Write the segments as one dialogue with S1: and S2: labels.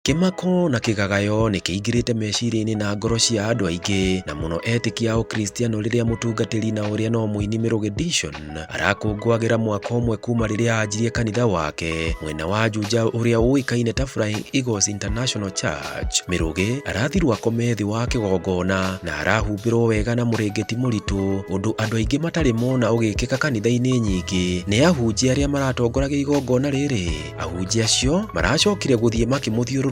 S1: Kimako na kigagayo ni kiingirite meciria-ini na ngoro cia andu aingi na muno etikia o Kristiano riria mutungatiri na uria no muini Mirugi Dishon arakungwagira mwaka umwe kuma riria anjirie kanitha wake mwena wa Juja uria uikaine ta Flying Eagles International Church. Mirugi arathirwo akome thi wa kigongona na arahumbirwo wega na muringiti muritu undu andu aingi matari mona ugikika kanitha-ini nyingi ni ahunjia aria maratongoragia igongona riri. Ahunjia acio maracokire guthie makimuthiuru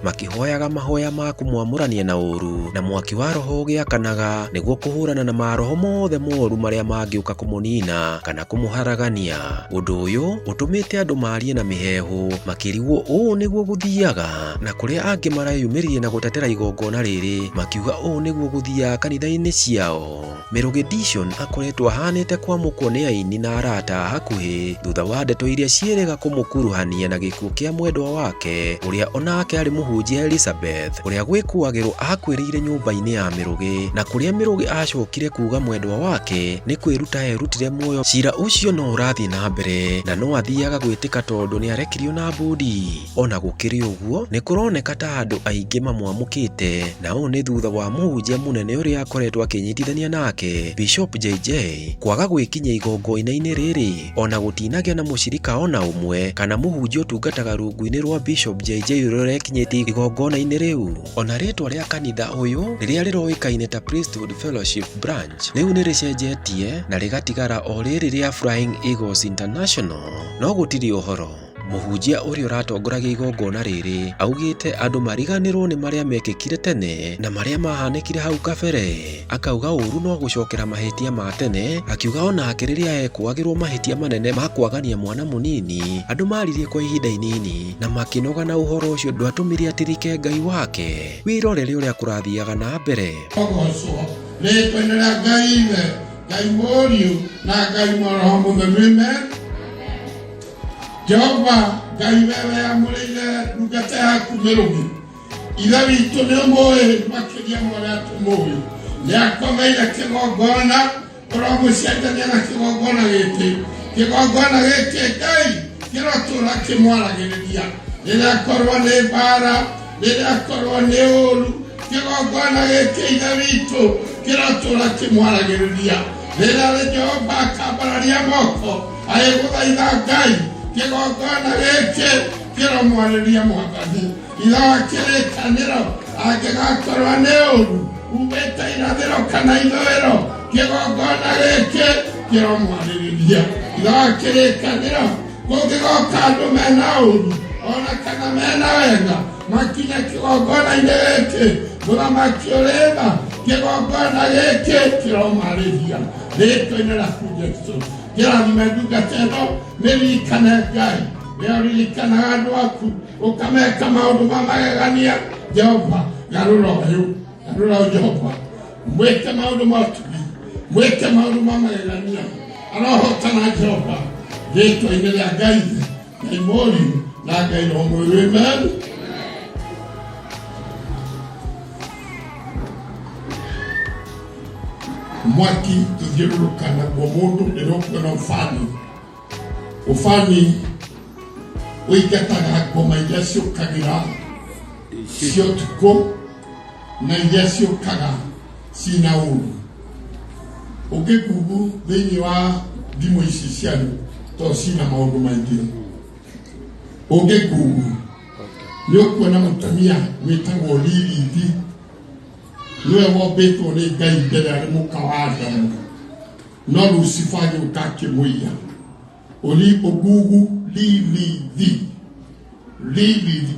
S1: makihoyaga mahoya ma kumwamurania na uru na mwaki wa roho ugiakanaga niguo kuhurana na maroho mothe moru maria mangiuka kumunina kana kumuharagania. Undu uyu utumite andu marie na mihehu makirigwo uu niguo guthiaga na kuria angi marayumirie na gutetera igongona riri makiuga uu niguo guthia kanitha-ini ciao. Mirugi Dishon akoretwo ahanite kwamukwo ni aini na arata hakuhi thutha wa ndeto iria cieriga kumukuruhania na gikuo kia mwendwa wake uria onake ari muhunjia Elizabeth uria gwikuagirwo akwiriire nyumba-ini ya Mirugi na kuria Mirugi acokire kuga mwendwa wake ni kwiruta erutire muoyo. Cira ucio no urathie na mbere na no athiaga gwitika tondu ni arekirio na bodi. Ona gukiri uguo ni kuroneka ta andu aingi mamwamukite na uu ni thutha wa muhunjia munene uria akoretwo akinyitithania nake Bishop JJ kwaga gwikinya igongona-ini riri ona gutinagia na mucirika ona umwe kana muhunjia utungataga rungu-ini rwa Bishop JJ urekinyiti igongona-ini riu. Ona ritwa ria kanitha uyu riria riroikaine ta Priesthood Fellowship Branch riu ni ricenjetie na rigatigara o riri ria Flying Eagles International. No gutiri uhoro muhunjia uria uratongoragia igongona riri augite andu mariganirwo ni maria mekikire tene na maria mahanikire hau kabere. Akauga uru no gucokera mahitia ma tene, akiuga ona akiriria ekwagirwo mahitia manene ma kwagania mwana munini andu maririe kwa ihinda inini na makinoga na uhoro ucio ndwatumire atirike Ngai wake. Wirorere uria kurathiaga na mbere.
S2: Ngai moriu na Ngai moroho mutheru. Jehova Ngai wewe amurire ndungata yaku Mirugi ithe witũ nĩ ũmũĩ makĩria mwarĩa tũmũĩ nĩakomeire kĩgongona ũromũcenjania na kĩgongona gĩkĩ Ngai kĩrotũra kĩmwaragĩrĩria rĩrĩa akorwo nĩ mbara rĩrĩa akorwo nĩ ũru kĩgongona gĩkĩ ithe witũ kĩrotũra kĩmwaragĩrĩria rĩrĩa Jehova akambararia moko agĩgũthaitha Ngai kigongona gĩkĩ kĩromwarĩria Mwathani ithe wa kĩrĩkanĩro angĩgakorwo nĩ ũru umĩte irathĩro kana ithũĩro kigongona gĩkĩ kĩromwarĩrĩria ithe wa kĩrĩkanĩro. Kũngĩgoka andũ mena ũru ona kana mena wega makinye kigongona-inĩ gĩkĩ mũthamaki ũrĩ tha kigongona gĩkĩ kĩromwarĩria rĩtwa-inĩ rĩaku Jesũ. Kĩrathime ndungata ĩno mĩririkane Ngai rĩrĩa ũririkanaga andũ aku ũkameka maũndũ ma magegania. Jehova garũra ũyũ Jehova mwĩke maũndũ ma ũtugi mwĩke maũndũ ma magegania arohotana Jehova rĩtwa-inĩ rĩa Ngai Ngai moriu na Ngai roho mũtheru. Amen. Mwaki tuthiũrũrũkana guo mũndũ ndĩrũkuona ũbani ũingataga ngoma iria ciũkagĩra cia ũtukũ na iria ciũkaga cina ũru. Ũngĩgugu thĩinĩ wa thimũ ici cianyu to cina maũndũ maingĩ. Ũngĩgugu nĩ ũkuona mũtumia wĩtagwo Lilithi niwe wombĩtwo nĩ Ngai mbere arĩ mũka wa Adamu no Lucifer agĩũka akĩmũiya. Ũgugu Lilithi Lilith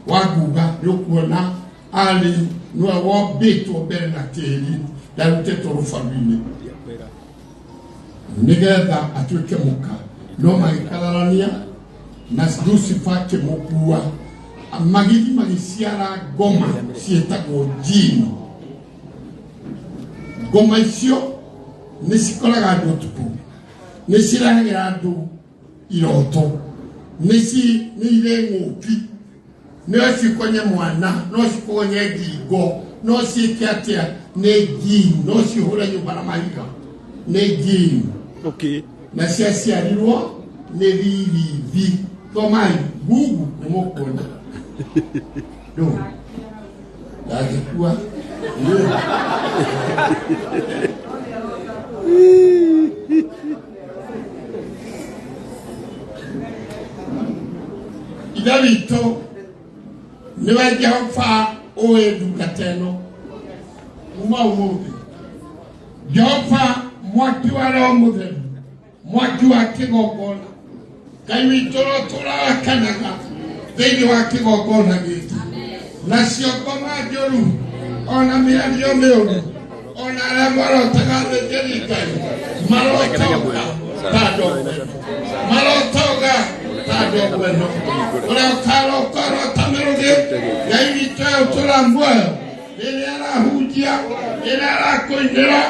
S2: waguga nĩ ũkuona arĩ niwe wombĩtwo mbere na tĩri ndarutĩtwo rũbaru-inĩ nĩgetha atuĩke mũka no magĩkararania na Lucifer akĩmũkua magĩciara ngoma ciĩtagwo jini. Ngoma icio nĩ cikoraga andũ ũtukũ nĩ cirehagĩra andũ iroto nĩ irĩ ng'ũki no cikonye mwana no cikonye ngingo no ciĩke atĩa nĩ jini no cihũre nyũmba na mahiga nĩ jini. Na ciaciarirwo nĩ Lilithi Tomai, bugu, nemokona. No. Dagi kuwa. Idalito, niwa Jehova oe dukateno. Umaumobi. Jehova mwaki wa roho mutheru. Mwaki wa kigongona. Ngai witũ tũrakanaga thĩinĩ wa kĩgongona gĩkĩ. Nacio ngoma njũru, ona mĩario mĩũru, ona arĩa marotaga thĩnjĩri Ngai, marotoga ta ndogweno. Marotoga ta ndogweno. Ũrĩa ũkarota mĩrũgĩ, Ngai witũ tũramuoya. Rĩrĩa arahunjia, rĩrĩa arakũinĩra,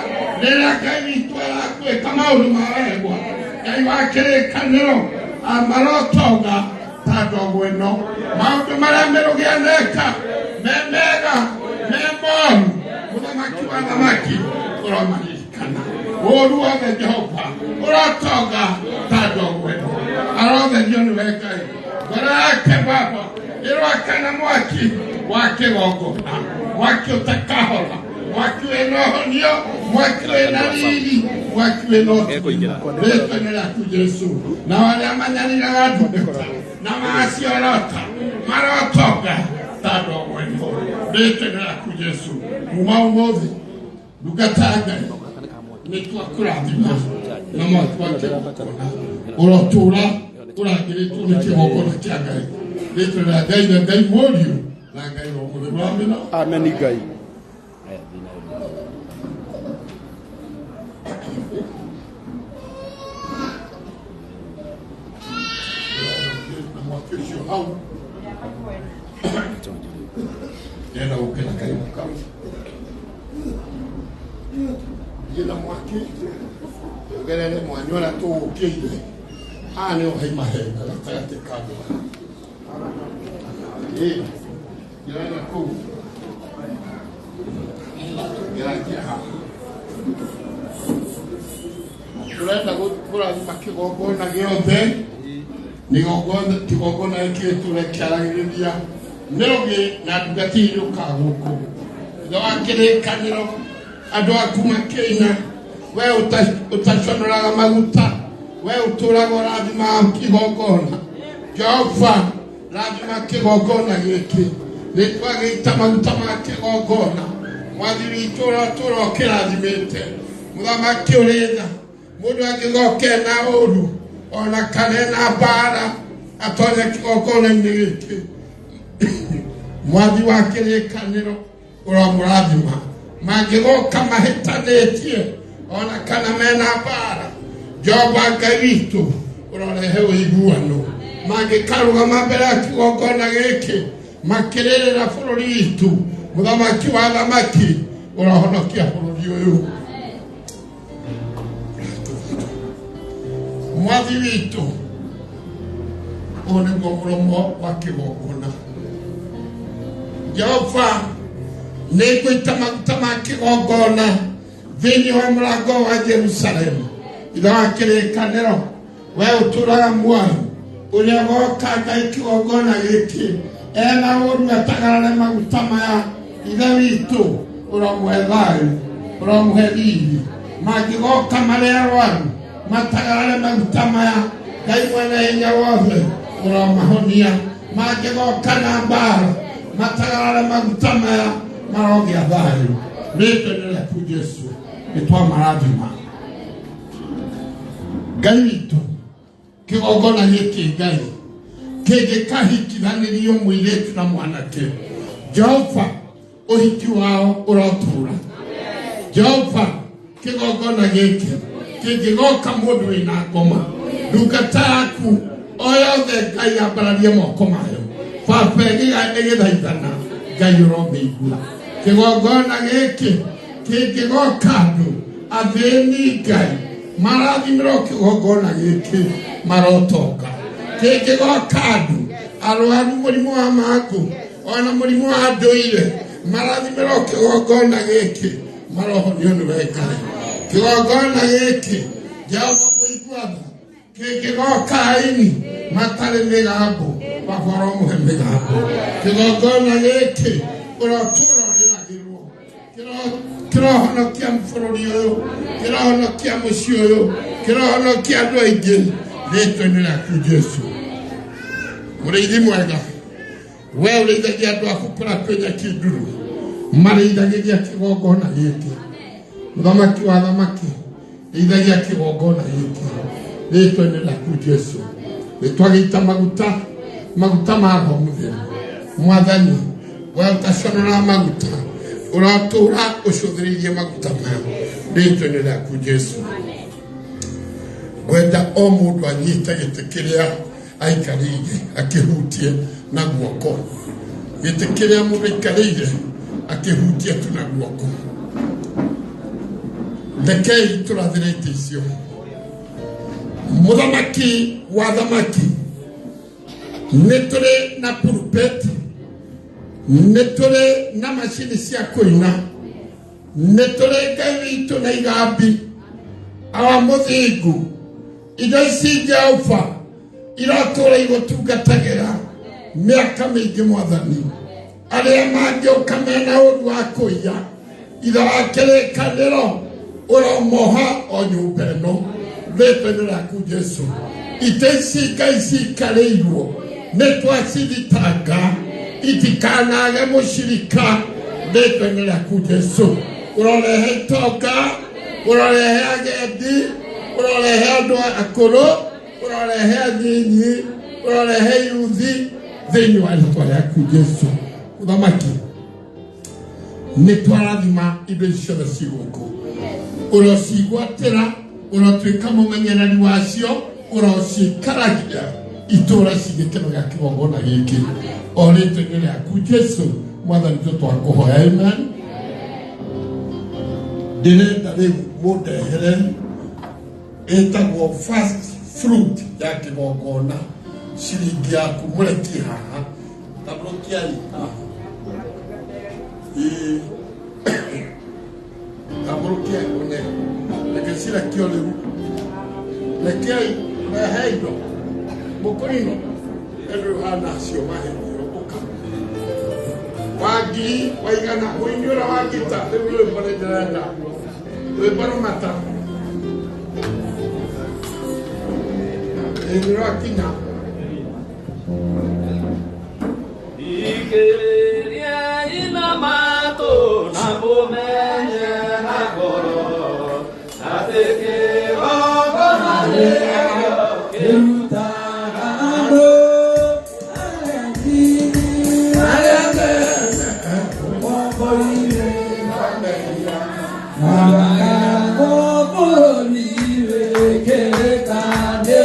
S2: rĩrĩa Ngai witũ arakwĩka maũndũ ma wegwa. Ngai wa kĩrĩkanĩro amarotoga ta ndogweno. Maũndũ marĩa mĩrũgĩ aneka memega memoru. Mũthamaki wa thamaki ũromaririkana. Ũũru wothe Jehova ũrotoga ta ndogweno. Arotherio nĩwe Ngai. Ngoro yake Baba ĩroakana mwaki wa kĩgongona. Mwaki ũtakahora. Mwaki wĩna ũhonio. Mwaki wĩna riri. Mwaki wĩna ũtheri. Rĩĩtwa-inĩ rĩaku Jesu. Na arĩa manyariraga ndungata na magaciorota marotoga ta ndogweno. Rĩĩtwa-inĩ rĩaku Jesu. Kuma ũmũthĩ ndungata Ngai nĩtwakũrathima na mwaki wa kĩgongona. Ũrotũũra ũrangĩrĩtwo nĩ kĩgongona kĩa Ngai. Rĩĩtwa rĩa Ngai na Ngai mũriũ na Ngai wa mũthenya. Amina. Amen. Ngai. Nenda ukena karibu kama yena mwaki ugelele mwanyola to ukile ane ohima henda la tayate kado yana ko yana tulenda kula makigongona gĩothe nigongona kigongona gĩkĩ tũrekeragĩrĩria mĩrũgĩ na ndungata iroka gũkũ thutha wa kĩrĩkanĩro andũ aku makĩina we ũtaconoraga maguta we ũtũũraga ũrathima kĩgongona Jehova rathima kĩgongona gĩkĩ nĩtwagĩita maguta ma kĩgongona mwathi witũ ũrotũũra ũkĩrathimĩte mũthamaki ũrĩ tha mũndũ angĩgoka na ũũru ona kana na mbara atonye kĩgongona-inĩ gĩkĩ mwathi wa kĩrĩkanĩro ũromũrathima mangĩgoka mahĩtanĩtie ona kana mena mbara Jehova Ngai witũ ũrorehe ũiguano mangĩkarũgama mbere ya kĩgongona gĩkĩ makĩrĩrĩra bũrũri witũ mũthamaki wa thamaki ũrohonokia bũrũri ũyũ mwathi witũ ũyũ nĩguo mũromo wa kĩgongona Jehova nĩngũita maguta ma kĩgongona thĩinĩ wa mũrango wa Jerusalemu ithe wa kĩrĩkanĩro we ũtũũraga muoyo ũrĩa woka Ngai kĩgongona gĩkĩ ena ũũru atagarare maguta maya ithe witũ ũromũhe thayũ ũromũhe riri mangĩgoka marĩ arwaru matagarare maguta maya Ngai mwene hinya wothe ũromahonia mangĩgoka na mbara matagarare maguta maya marogĩa thayũ rĩĩtwa-inĩ rĩaku Jesu nĩtwamarathima Ngai witũ kĩgongona gĩkĩ Ngai kĩngĩkahikithanĩrio mũirĩtu na mwanake Jehova ũhiki wao ũrotũũra Jehova kĩgongona gĩkĩ kĩngĩgoka mũndũ wĩna ngoma ndungata yaku o yothe Ngai ambararie moko mayo baba ĩgĩthaithana Ngai ũromĩigua kĩgongona gĩkĩ kĩngĩgoka andũ athĩni Ngai marathimĩrwo kĩgongona gĩkĩ marotoka kĩngĩgoka andũ arwaru mũrimũ wa mangũ ona mũrimũ wa ndũire marathimĩrwo kĩgongona gĩkĩ marohonio nĩwe Ngai kĩgongona gĩkĩ Jehova kũigua tha Kaini matale megambo bakoromo megambo kigogona giki urotura riragirwo kirohono kia mfururi uyu kirohono kia muci uyu kirohono kia andu aingi ritwa-ini riaku Jesu. Muriithi mwega we urithagia andu aku kũrĩa kinduru marĩithagia kigogona giki muthamaki wa thamaki rithagia kigogona giki ritwa-ini riaku Jesu. Nitwagĩita maguta ma Roho Mũtheru Mwathani we utaconora maguta ũratura ũcũthĩrĩirie maguta maya ritwa-ini riaku Jesu. Gwenda o mũndũ anyite gĩtĩ kĩrĩa aikarĩire akĩhutie na guoko, gĩtĩ kĩrĩa mũndũ aikarĩire akĩhutie tu na guoko. Rekei tũrathĩrĩte icio. Muthamaki wa thamaki nĩtũrĩ na pulpit, nĩtũrĩ na macini cia kũina, nĩtũrĩ Ngai witũ na igambi awa mũthingu. Indo ici Jehova iratũra igũtungatagĩra mĩaka mĩingĩ Mwathani. Arĩa mangĩũka mena ũndũ wa kũiya ithe wa kĩrĩkanĩro ũromoha o nyũmba ĩno ritwa-ini riaku Jesu. Itĩ ici Ngai cikarĩirwo nĩtwacithitanga itikanage mũcirika ritwa-ini riaku Jesu. Ũrorehe itonga, ũrorehe agendi, ũrorehe andũ akũrũ, ũrorehe anyinyi, ũrorehe yuthi thĩinĩ wa rĩtwa rĩaku Jesu. Muthamaki nĩtwarathima indo icio ciothe cigũkũ, ũrocigwatĩra, ũrotuĩka mũmenyereri wacio, ũrocikaragia itũra cigĩkeno gĩa kĩgongona gĩkĩ o rĩtwa-ini rĩaku Jesu. Mwathani tũtwakũhoya amen. Ndĩrenda rĩu mũndehere ĩtagwo first fruit ya kĩgongona ciringi yaku mũrekie haha tablokiai haha tablokiai one reke cirekio rĩu rekei rehe indo mũkũrino rĩu hana acio maheo ũka wagi waigana ũinyũra wagita rĩu rĩu mbere ndĩrenda rĩu mata Irakina
S3: Igeria inamato na bomenye na goro ateke ogona leo keruta ando alenti alende oboire familia oboire kerekande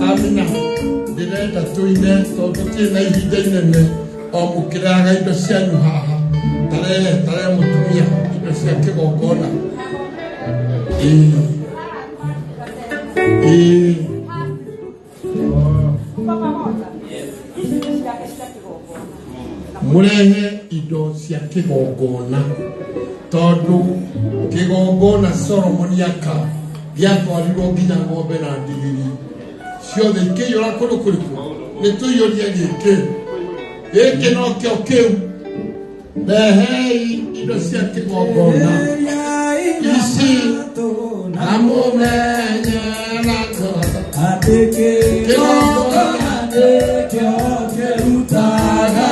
S2: Amina. Ndĩrenda tũine tondũ twĩna ihinda inene o mũkĩraga indo cianyu haha. Tarehe mũtumia indo cia kĩgongona. Mũrehe indo cia kĩgongona tondũ kĩgongona Solomon aka gĩatwarirwo nginya ng'ombe na ndigiri ciothe ikĩiyũra kũndũ kũrĩkũ. Nĩtũiyũrie gĩkĩ no kĩo kĩu. Rehei indo cia kĩgongona ici na mũmenye na kĩgongona nĩkĩo kĩrutaga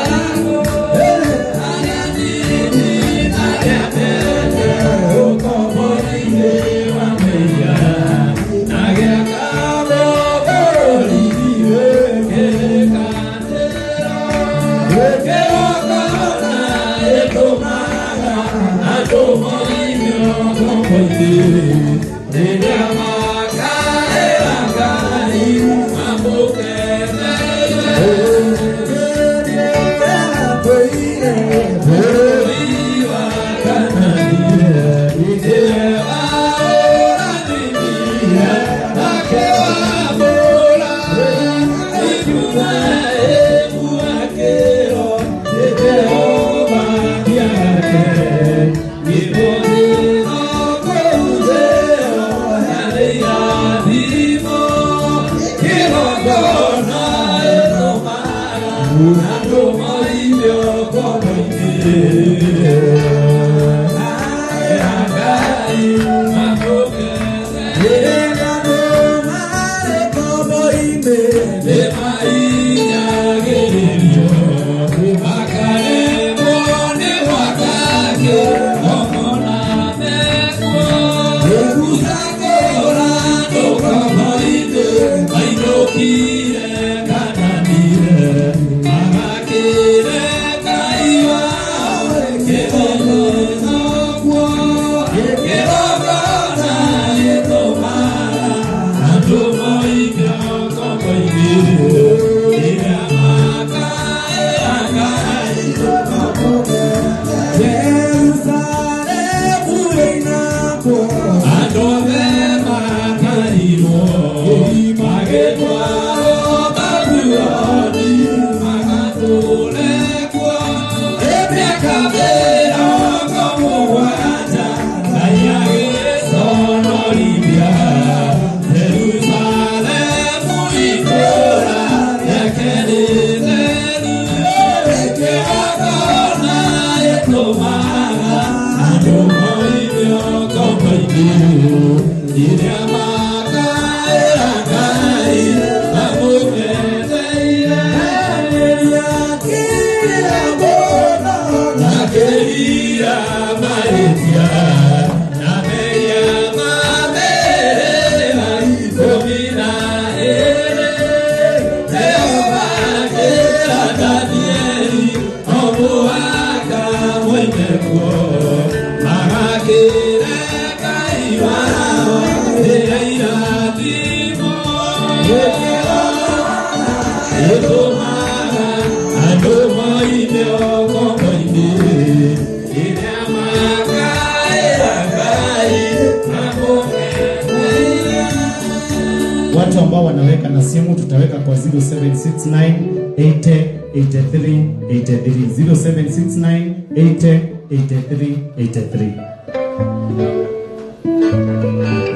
S4: Watu ambao wanaweka na simu tutaweka kwa 0769 80 83 83 0769 80 83 83.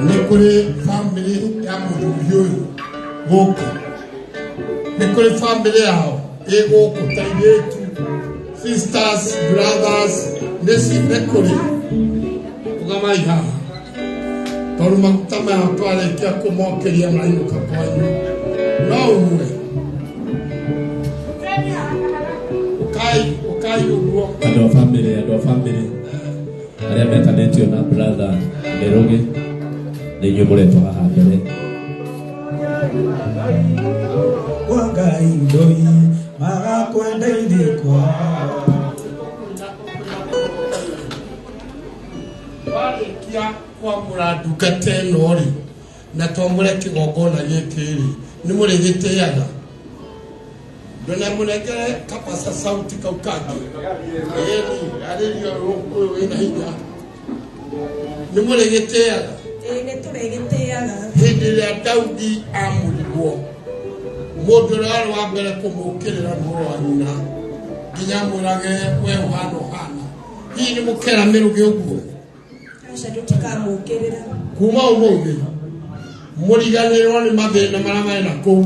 S2: Nikuri family ya muduyo goko. Nikuri family yao ego kutaiyetu sisters brothers nesi nekuri ugama iha. Toruma kutama hapale kia kumokeria mlaino kakwanyu. No uwe. Ukai uguo.
S3: Ado family. Aria metanetio na brother Nderoge. Ninyo mureto haha mbere.
S5: Wangai ndoi magakwenda indikwa.
S2: Kia kwa muraduka tenori na tomure kigogona gikiri ni muri giteyaga ndona munegere kapasa sauti kaukaji yeni ariyo ruko ina hinya ni muri giteyaga
S6: ni turegeteyaga
S2: hindi ya Daudi amurigwo mundu rari wa mbere kumukirira muhoro wa nyina nginya murage we hana hii ni mukera miruge uguo kuma umuthi muriganirwo ni mathina maramana kou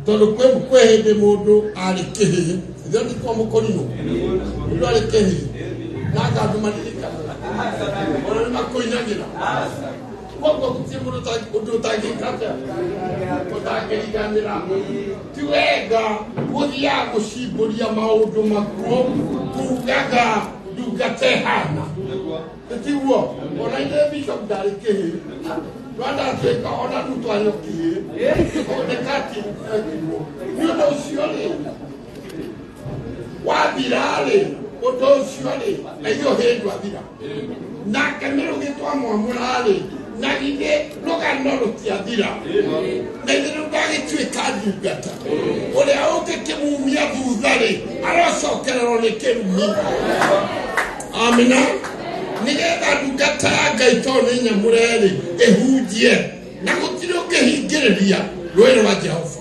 S2: tondu kwe hindi mundu ari kihi thio ni kwa mukorino mundu ari kihi naga tumadirika ona ni makoinagira kwa kutia mundu tagikata kutagiriganira tiwega kuthia gucimburia maundu makuru kugaga ndungate hana tiwo ona inde bishop darike rwanda teka ona tutwanyo ki ona kati ni ndo siole wabirale odo siole na hiyo hedwa bila na kamero getwa mwamulale na ide loga noro tiadira mede ndage twekadi gata ole aote kemumia buzare araso kerero le kemi amina nigeda dugata gaitone nyamurere ehujie na gutiro gehingereria rwero wa Jehova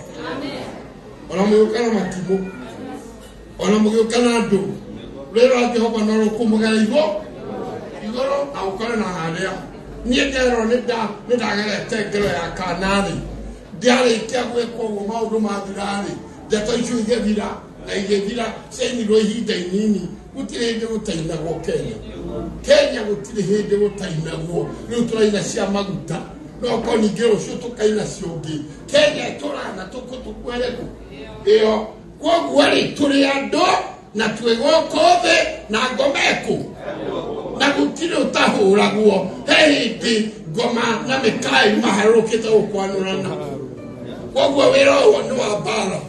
S2: ona muyukana matimo ona muyukana ndo rwero wa Jehova noro kumugara igoro na ukana na halia niegero nidagere tegero ya kanani diare kiagwe ko maudu madirani dato chuge dira na igedira seni rohida nini utirede utaina go Kenya utirede utaina go nutraina sia maguta no koni gero shuto kaina siogi Kenya torana tukutukweleko eo kwa gwari turiado na twegokove na gomeko na gutire utahura guo hehi goma na mekai maharukita ukwanurana kogwa wero wonu abara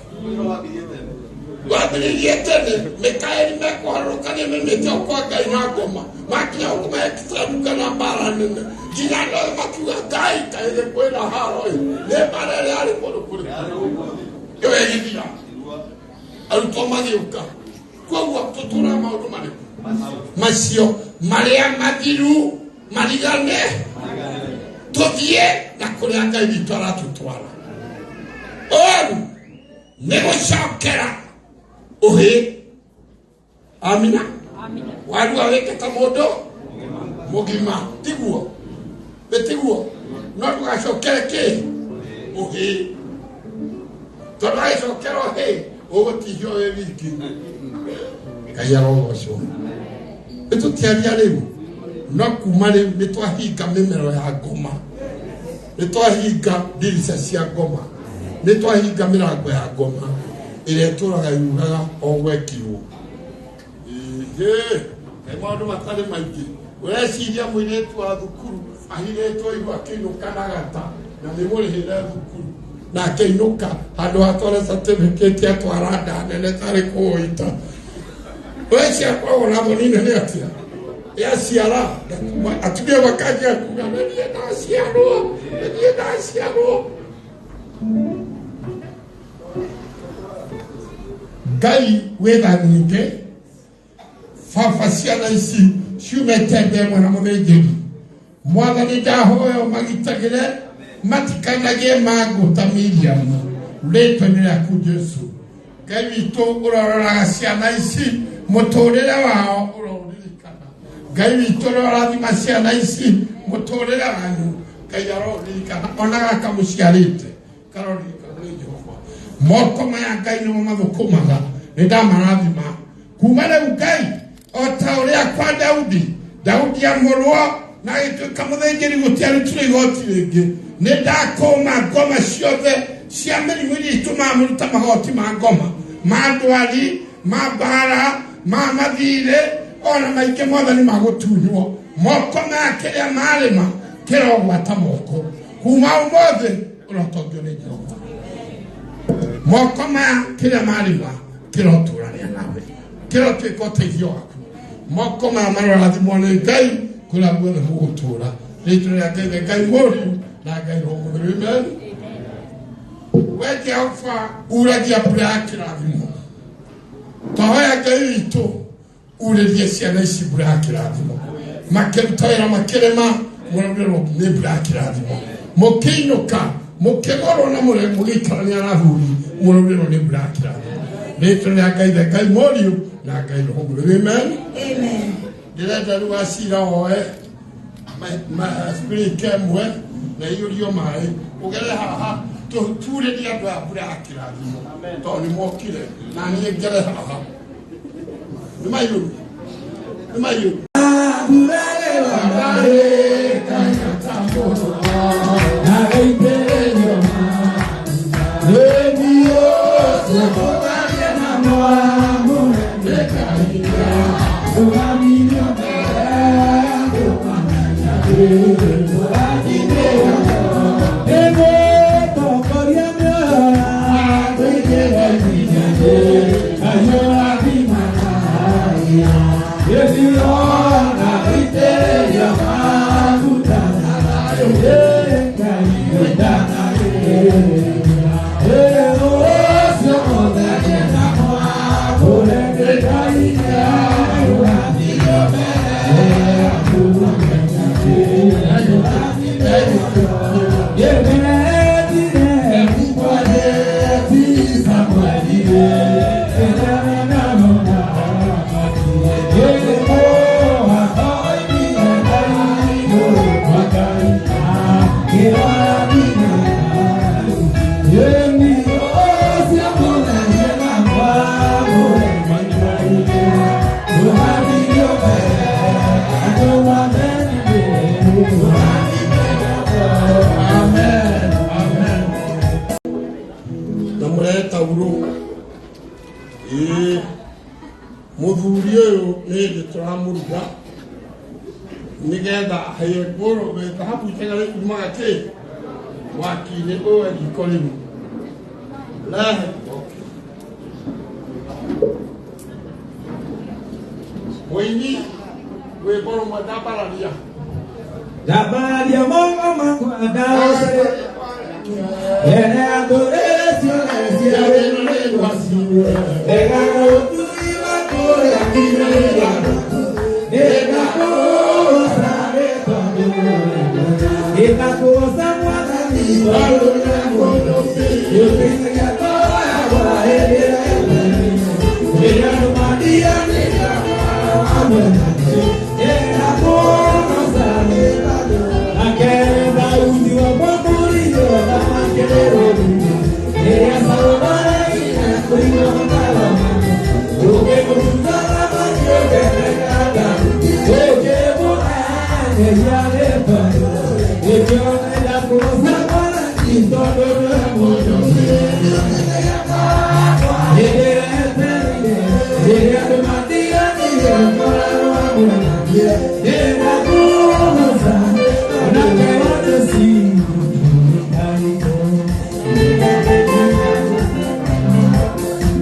S2: wabili yetene mekai ni meko harukane memete kwa gaina goma makia goma extra dukana bara nene jinalo makiwa gai kaile kwenda haro le bara le ale polo yo egidia alutoma yuka kogwa tutura maudu mane masio Maria Madiru Marigane Todie na kuleanga ibitora tutwala Oru Nego shakera Ohe Amina Wadu aweke kamodo Mogima Tiguo Betiguo Notu wa shokere ke Ohe Tola shokero he Ogo tijo eviki Kayaro washo Eto tiariareu no kumale metwa higa memero ya goma metwa higa dirisa sia goma metwa higa mirago ya goma ile tora ga yuga owekiwo mwandu matale maiki wala sidia mwine tu adukuru ahile to iwa kino kanagata na memole hela adukuru na keinoka hado atole certificate ya twarada nene tare ko ita Wewe kwa unabonina ni atia ya siara atubia wakaji ya kumwambia na siaro gai weda nike fafasia na isi shumetende mwana mwejebi mwana nida hoyo magitagile matikana ge mago tamilia leto ni ya kujesu gai to urara siana isi motorera wao urodirikana gai torora di masia naisi motorera wanyu kayaro dirikana onaga kamushiarite karorika Jehova moko maya gai no mavukomaga nda maradima kumale ugai otauria kwa Daudi amorwa na itu kamudengeri gutiari turi gotirege nda koma goma shiothe siameli muri tuma muruta mahoti magoma mandwali mabara mama vile ona maike moda ni magotunyo moko na kile malema kero watamoko kuma umode unatogyo ni Jehova moko na kile malema kero turani nawe kero tukote hiyo moko na mara adimone gai kula bwana huotura leto ya gai mori na gai homo amen wewe alfa uraji abrakira vimo Tohoya gaito urelie siana isi burakiradimo makemtoira makerema murabero ne burakiradimo mokeinoka mokegoro na mure mulikaranya rahuri murabero ne burakiradimo leto ya gaida gai morio na gai homo amen direta luasira oe ma spirit kemwe na yurio mai ogere ha ture dia ba burakiradimo to ni mokile na ni gere ha Numayu Abulale wa mare kanyatambo na iperenyo Lebiyo Sokobale na mwamu Ndekaiya Uwaminyo Bera Ukamanya Uwaminyo Ego Tokoriano Akwekele Mijane Ayo Abimana If you are not there, you're Namureta uru muthuri uyu ni ndituramuruga nigetha haye goro we tahapu tegale kumaga ke wakine o gikolimu la Wini we boro madabaralia
S5: Dabalia mongo mango adase Ene adoresio esia venole wasiwe Ega otui makore akimelia Ega kosa retondore Ega kosa mwakani Balona kodope Yopinga katoa ya wa elera Ega numadia nega Amena Ega kosa retondore Akeba uti wa mwakuriyo na makelero Ega salobara ina kuinga mkalama Oke kutuzala manyoke mekada Oke buhane yale pano Eke onela kurosa wana Kintodo na mojo Eke referine Eke adumatia niyo Kora wa mwana Eke kurosa Onake wadesi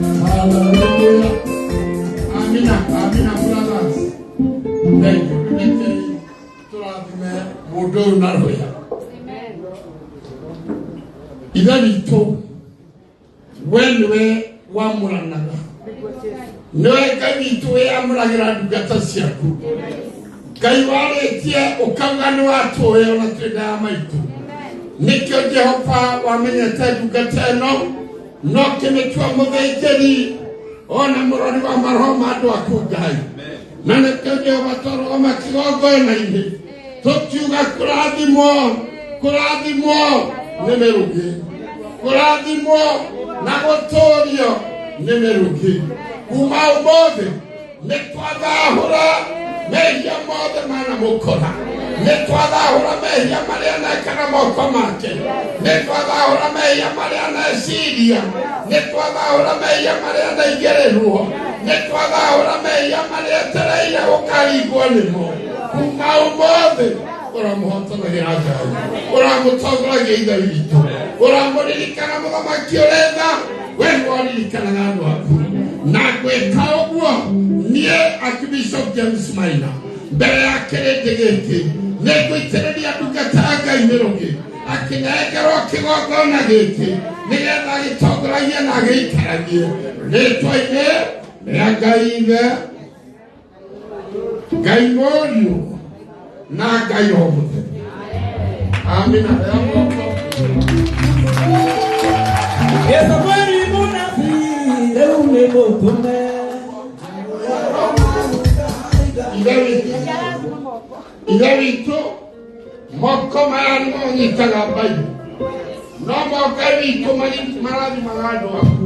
S2: Hallelujah. Amina brothers. Thank you. Thank you. Mudo naroya. Idalito wenwe wa mulanaga. Noe kabito we amulagira dugata siaku. Kaiwale tie okangano atoe ona tweda maitu. Nikyo Jehova wamenyete dugata no. No kimechwa muthejeri ona muroni wa maroma andu akugai na nekenge batoro wa makigogo na ine tukiuga kurathimo nemerugi kurathimo na gutorio nemerugi kuma umothe nitwathahura mehia mothe mana mukora nitwathahura mehia maria nekana moko make nitwathahura mehia maria neciria nitwathahura mehia maria naigererwo nitwathahura mehia maria tereire gukarigwo nimo kuma umothe uramuhotanagira Ngai uramutongoragia ithe witũ uramuririkana mũthamaki ũrenda we nĩwaririkanaga andũ aku na gwĩka ũguo niĩ Archbishop James Maina mbere ya kĩrĩndĩ gĩkĩ nĩngũitĩrĩria ndungata ya Ngai mĩrũgĩ akĩnengerwo kĩgongona gĩkĩ nĩgetha gĩtongoragie na gĩikaragie rĩtwa-inĩ rĩa Ngai Ithe Ngai Mũriũ na Ngai o Mũtheru. Amina.
S5: Esa mweri munafi leo nemotume
S2: Ithe witũ moko maya nĩmonyitaga Bible no moko witũ marathimaga andũ aku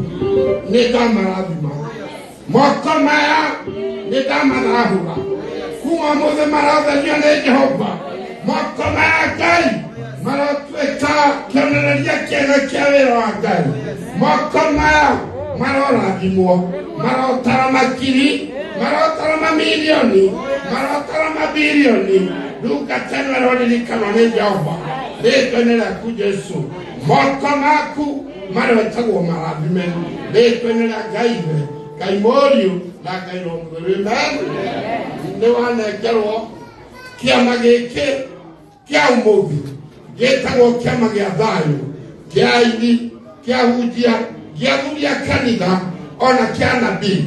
S2: nĩndamarathima moko maya nĩndamathahũra kuma mũthĩ marathanio nĩ Jehova moko maya Ngai maratuĩka kĩonereria kĩega kĩa wĩra wa Ngai moko maya marorathimwo marotara makiri marotara mamilioni marotara mabilioni ndungata ĩno ĩroririkanwo nĩ Jehova rĩtwa-inĩ rĩaku Jesu moko maku marotagwo marathime rĩtwa-inĩ rĩa Ngai Ithe Ngai Mũriũ na Ngai Roho Mũtheru. Nĩwanengerwo kĩama gĩkĩ kĩa ũmũthĩ gĩtagwo kĩama gĩa thayũ kĩa aini kĩa hunjia kĩa athuri a kanitha ona kĩa nabii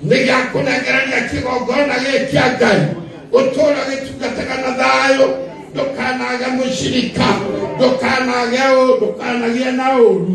S2: nĩ gĩa kũnengereria kĩgongona gĩkĩ kĩa Ngai ũtũũra gĩtungataga na thayũ ndũkanage mũcirika ndũkanage ndũkanagie na ũru